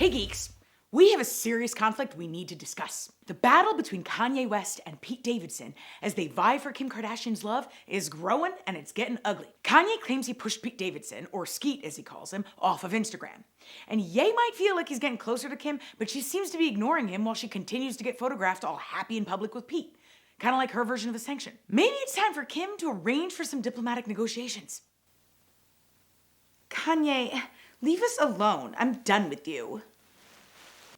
Hey Geeks! We have a serious conflict we need to discuss. The battle between Kanye West and Pete Davidson as they vie for Kim Kardashian's love is growing and it's getting ugly. Kanye claims he pushed Pete Davidson, or Skeet as he calls him, off of Instagram. And Ye might feel like he's getting closer to Kim, but she seems to be ignoring him while she continues to get photographed all happy in public with Pete. Kind of like her version of a sanction. Maybe it's time for Kim to arrange for some diplomatic negotiations. Kanye, leave us alone. I'm done with you.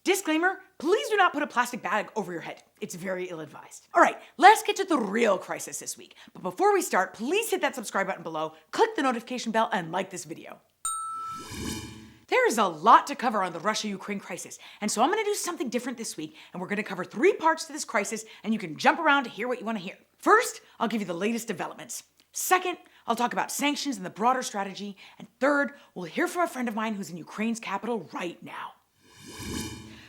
Disclaimer, please do not put a plastic bag over your head. It's very ill-advised. All right, let's get to the real crisis this week. But before we start, please hit that subscribe button below, click the notification bell, and like this video. There is a lot to cover on the Russia-Ukraine crisis, and so I'm gonna do something different this week, and we're gonna cover 3 parts to this crisis, and you can jump around to hear what you wanna hear. First, I'll give you the latest developments. Second, I'll talk about sanctions and the broader strategy. And third, we'll hear from a friend of mine who's in Ukraine's capital right now.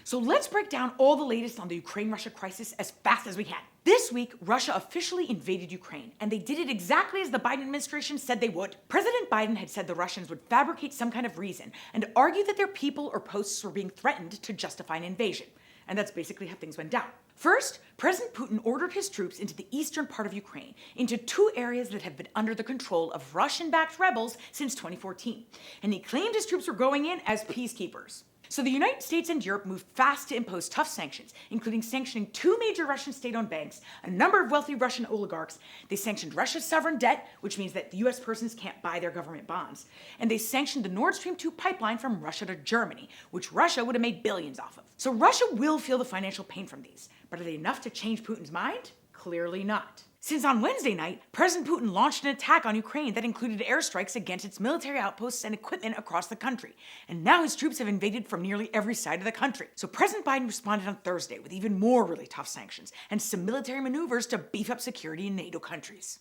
So let's break down all the latest on the Ukraine-Russia crisis as fast as we can. This week, Russia officially invaded Ukraine, and they did it exactly as the Biden administration said they would. President Biden had said the Russians would fabricate some kind of reason and argue that their people or posts were being threatened to justify an invasion. And that's basically how things went down. First, President Putin ordered his troops into the eastern part of Ukraine, into 2 areas that have been under the control of Russian-backed rebels since 2014. And he claimed his troops were going in as peacekeepers. So the United States and Europe moved fast to impose tough sanctions, including sanctioning 2 major Russian state-owned banks, a number of wealthy Russian oligarchs. They sanctioned Russia's sovereign debt, which means that US persons can't buy their government bonds. And they sanctioned the Nord Stream 2 pipeline from Russia to Germany, which Russia would have made billions off of. So Russia will feel the financial pain from these. But are they enough to change Putin's mind? Clearly not. Since on Wednesday night, President Putin launched an attack on Ukraine that included airstrikes against its military outposts and equipment across the country. And now his troops have invaded from nearly every side of the country. So President Biden responded on Thursday with even more really tough sanctions and some military maneuvers to beef up security in NATO countries.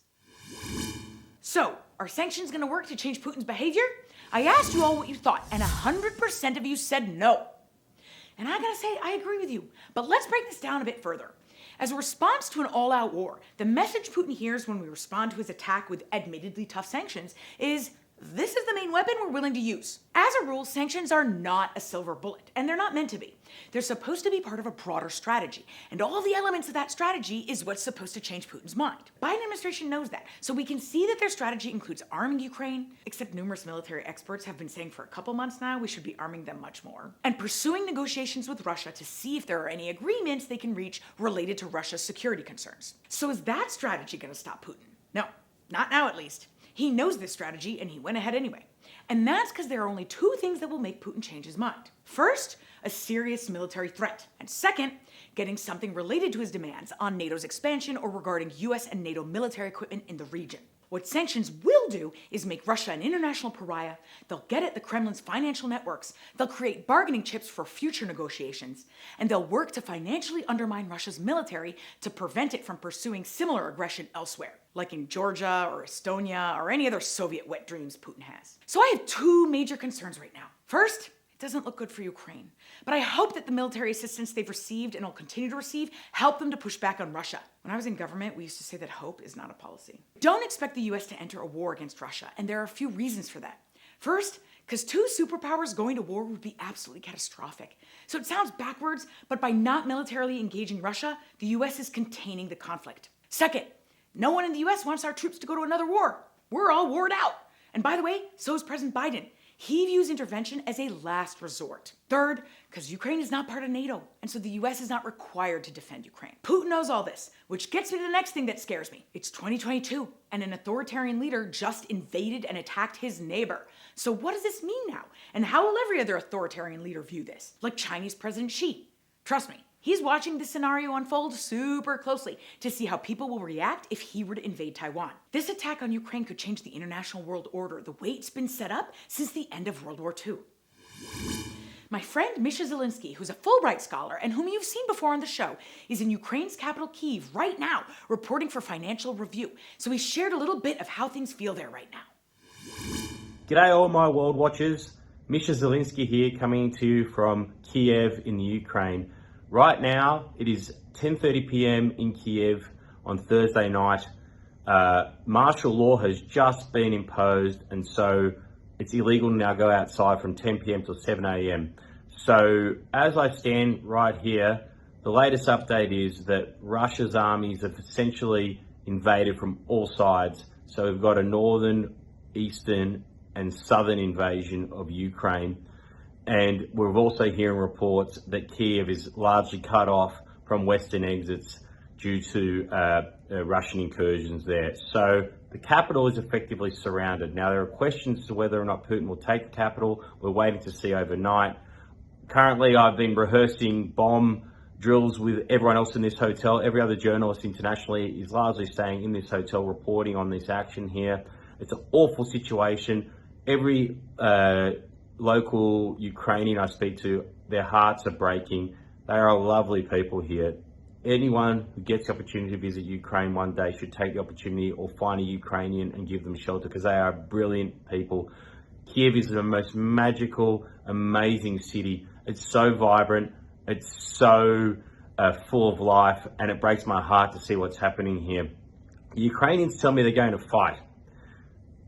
So, are sanctions gonna work to change Putin's behavior? I asked you all what you thought, and 100% of you said no. And I gotta say, I agree with you. But let's break this down a bit further. As a response to an all-out war, the message Putin hears when we respond to his attack with admittedly tough sanctions is, this is the main weapon we're willing to use. As a rule, sanctions are not a silver bullet, and they're not meant to be. They're supposed to be part of a broader strategy, and all the elements of that strategy is what's supposed to change Putin's mind. Biden administration knows that, so we can see that their strategy includes arming Ukraine, except numerous military experts have been saying for a couple months now we should be arming them much more, and pursuing negotiations with Russia to see if there are any agreements they can reach related to Russia's security concerns. So is that strategy gonna stop Putin? No, not now at least. He knows this strategy and he went ahead anyway. And that's because there are only 2 things that will make Putin change his mind. First, a serious military threat. And second, getting something related to his demands on NATO's expansion or regarding US and NATO military equipment in the region. What sanctions will do is make Russia an international pariah. They'll get at the Kremlin's financial networks. They'll create bargaining chips for future negotiations. And they'll work to financially undermine Russia's military to prevent it from pursuing similar aggression elsewhere, like in Georgia or Estonia or any other Soviet wet dreams Putin has. So I have 2 major concerns right now. First, doesn't look good for Ukraine. But I hope that the military assistance they've received and will continue to receive help them to push back on Russia. When I was in government, we used to say that hope is not a policy. Don't expect the US to enter a war against Russia, and there are a few reasons for that. First, because 2 superpowers going to war would be absolutely catastrophic. So it sounds backwards, but by not militarily engaging Russia, the US is containing the conflict. Second, no one in the US wants our troops to go to another war. We're all warred out. And by the way, so is President Biden. He views intervention as a last resort. Third, because Ukraine is not part of NATO, and so the US is not required to defend Ukraine. Putin knows all this, which gets me to the next thing that scares me. It's 2022, and an authoritarian leader just invaded and attacked his neighbor. So what does this mean now? And how will every other authoritarian leader view this? Like Chinese President Xi. Trust me, he's watching this scenario unfold super closely to see how people will react if he were to invade Taiwan. This attack on Ukraine could change the international world order the way it's been set up since the end of World War II. My friend Misha Zelinsky, who's a Fulbright scholar and whom you've seen before on the show, is in Ukraine's capital Kyiv right now, reporting for Financial Review. So he shared a little bit of how things feel there right now. G'day all my world watchers. Misha Zelinsky here, coming to you from Kiev in the Ukraine. Right now, it is 10:30 p.m. in Kiev on Thursday night. Martial law has just been imposed, and so it's illegal to now go outside from 10 p.m. till 7 a.m. So as I stand right here, the latest update is that Russia's armies have essentially invaded from all sides. So we've got a northern, eastern, and southern invasion of Ukraine. And we're also hearing reports that Kiev is largely cut off from western exits due to Russian incursions there. So the capital is effectively surrounded. Now, there are questions as to whether or not Putin will take the capital. We're waiting to see overnight. Currently, I've been rehearsing bomb drills with everyone else in this hotel. Every other journalist internationally is largely staying in this hotel reporting on this action here. It's an awful situation. Every local Ukrainian I speak to, their hearts are breaking. They are lovely people here. Anyone who gets the opportunity to visit Ukraine one day should take the opportunity or find a Ukrainian and give them shelter because they are brilliant people. Kiev is the most magical, amazing city. It's so vibrant. It's so full of life, and it breaks my heart to see what's happening here. The Ukrainians tell me they're going to fight.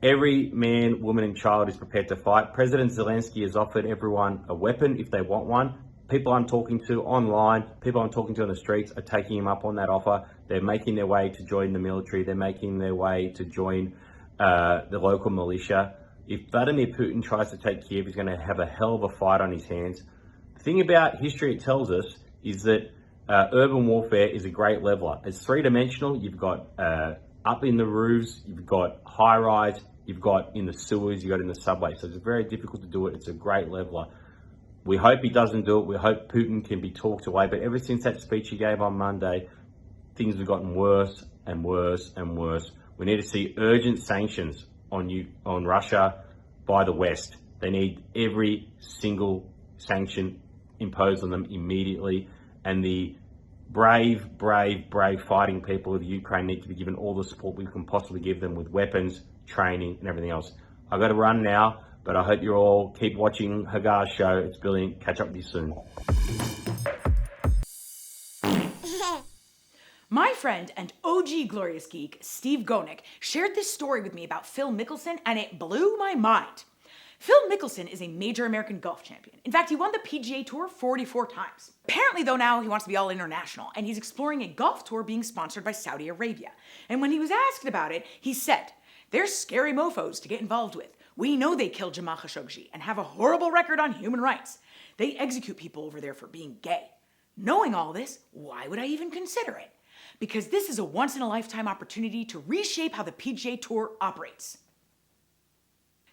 Every man, woman, and child is prepared to fight. President Zelensky has offered everyone a weapon if they want one. People I'm talking to online, people I'm talking to on the streets are taking him up on that offer. They're making their way to join the military. They're making their way to join the local militia. If Vladimir Putin tries to take Kiev, he's going to have a hell of a fight on his hands. The thing about history it tells us is that urban warfare is a great leveler. It's three-dimensional. You've got up in the roofs, you've got high-rise, you've got in the sewers, you've got in the subway. So it's very difficult to do it. It's a great leveler. We hope he doesn't do it. We hope Putin can be talked away. But ever since that speech he gave on Monday, things have gotten worse and worse and worse. We need to see urgent sanctions on Russia by the West. They need every single sanction imposed on them immediately. And the brave fighting people of Ukraine need to be given all the support we can possibly give them with weapons, training, and everything else. I've got to run now, but I hope you all keep watching HAGAR's show. It's brilliant. Catch up with you soon. My friend and OG Glorious Geek, Steve Gonick, shared this story with me about Phil Mickelson, and it blew my mind. Phil Mickelson is a major American golf champion. In fact, he won the PGA Tour 44 times. Apparently, though, now he wants to be all international, and he's exploring a golf tour being sponsored by Saudi Arabia. And when he was asked about it, he said, "They're scary mofos to get involved with. We know they killed Jamal Khashoggi and have a horrible record on human rights. They execute people over there for being gay. Knowing all this, why would I even consider it? Because this is a once-in-a-lifetime opportunity to reshape how the PGA Tour operates."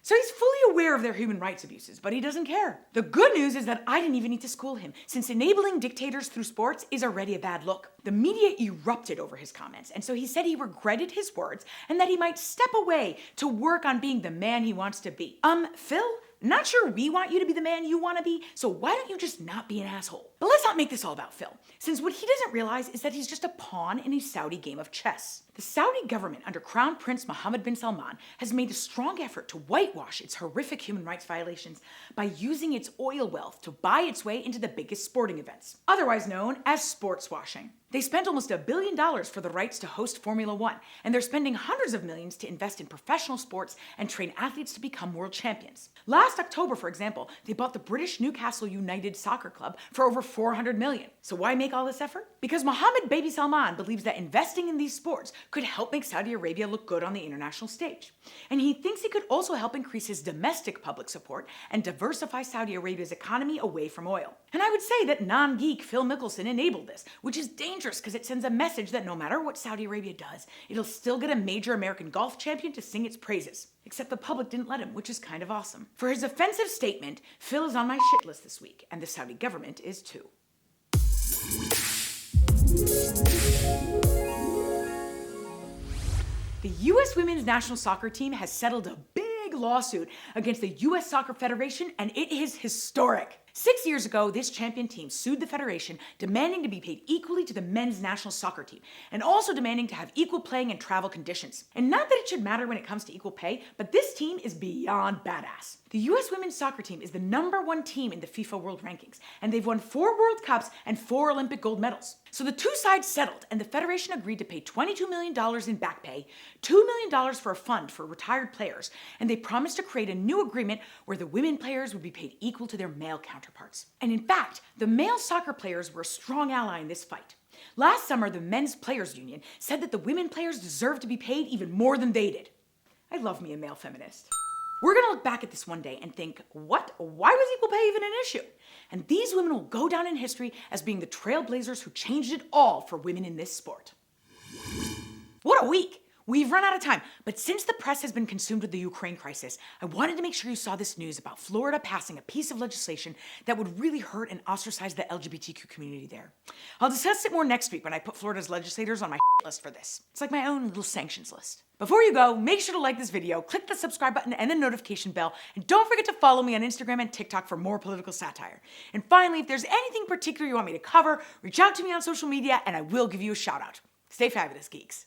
So he's fully aware of their human rights abuses, but he doesn't care. The good news is that I didn't even need to school him, since enabling dictators through sports is already a bad look. The media erupted over his comments, and so he said he regretted his words and that he might step away to work on being the man he wants to be. Phil? Not sure we want you to be the man you want to be, so why don't you just not be an asshole? But let's not make this all about Phil, since what he doesn't realize is that he's just a pawn in a Saudi game of chess. The Saudi government under Crown Prince Mohammed bin Salman has made a strong effort to whitewash its horrific human rights violations by using its oil wealth to buy its way into the biggest sporting events, otherwise known as sports washing. They spent almost $1 billion for the rights to host Formula One, and they're spending hundreds of millions to invest in professional sports and train athletes to become world champions. Last October, for example, they bought the British Newcastle United Soccer Club for over $400 million. So why make all this effort? Because Mohammed Baby Salman believes that investing in these sports could help make Saudi Arabia look good on the international stage. And he thinks it could also help increase his domestic public support and diversify Saudi Arabia's economy away from oil. And I would say that non-geek Phil Mickelson enabled this, which is dangerous because it sends a message that no matter what Saudi Arabia does, it'll still get a major American golf champion to sing its praises. Except the public didn't let him, which is kind of awesome. For his offensive statement, Phil is on my shit list this week, and the Saudi government is too. The U.S. women's national soccer team has settled a big lawsuit against the U.S. Soccer Federation, and it is historic. 6 years ago, this champion team sued the federation, demanding to be paid equally to the men's national soccer team, and also demanding to have equal playing and travel conditions. And not that it should matter when it comes to equal pay, but this team is beyond badass. The U.S. women's soccer team is the #1 team in the FIFA World Rankings, and they've won 4 World Cups and 4 Olympic gold medals. So the two sides settled, and the Federation agreed to pay $22 million in back pay, $2 million for a fund for retired players, and they promised to create a new agreement where the women players would be paid equal to their male counterparts. And in fact, the male soccer players were a strong ally in this fight. Last summer, the Men's Players Union said that the women players deserved to be paid even more than they did. I love me a male feminist. We're gonna look back at this one day and think, what? Why was equal pay even an issue? And these women will go down in history as being the trailblazers who changed it all for women in this sport. What a week! We've run out of time, but since the press has been consumed with the Ukraine crisis, I wanted to make sure you saw this news about Florida passing a piece of legislation that would really hurt and ostracize the LGBTQ community there. I'll discuss it more next week when I put Florida's legislators on my list for this. It's like my own little sanctions list. Before you go, make sure to like this video, click the subscribe button and the notification bell, and don't forget to follow me on Instagram and TikTok for more political satire. And finally, if there's anything particular you want me to cover, reach out to me on social media and I will give you a shout out. Stay fabulous, geeks.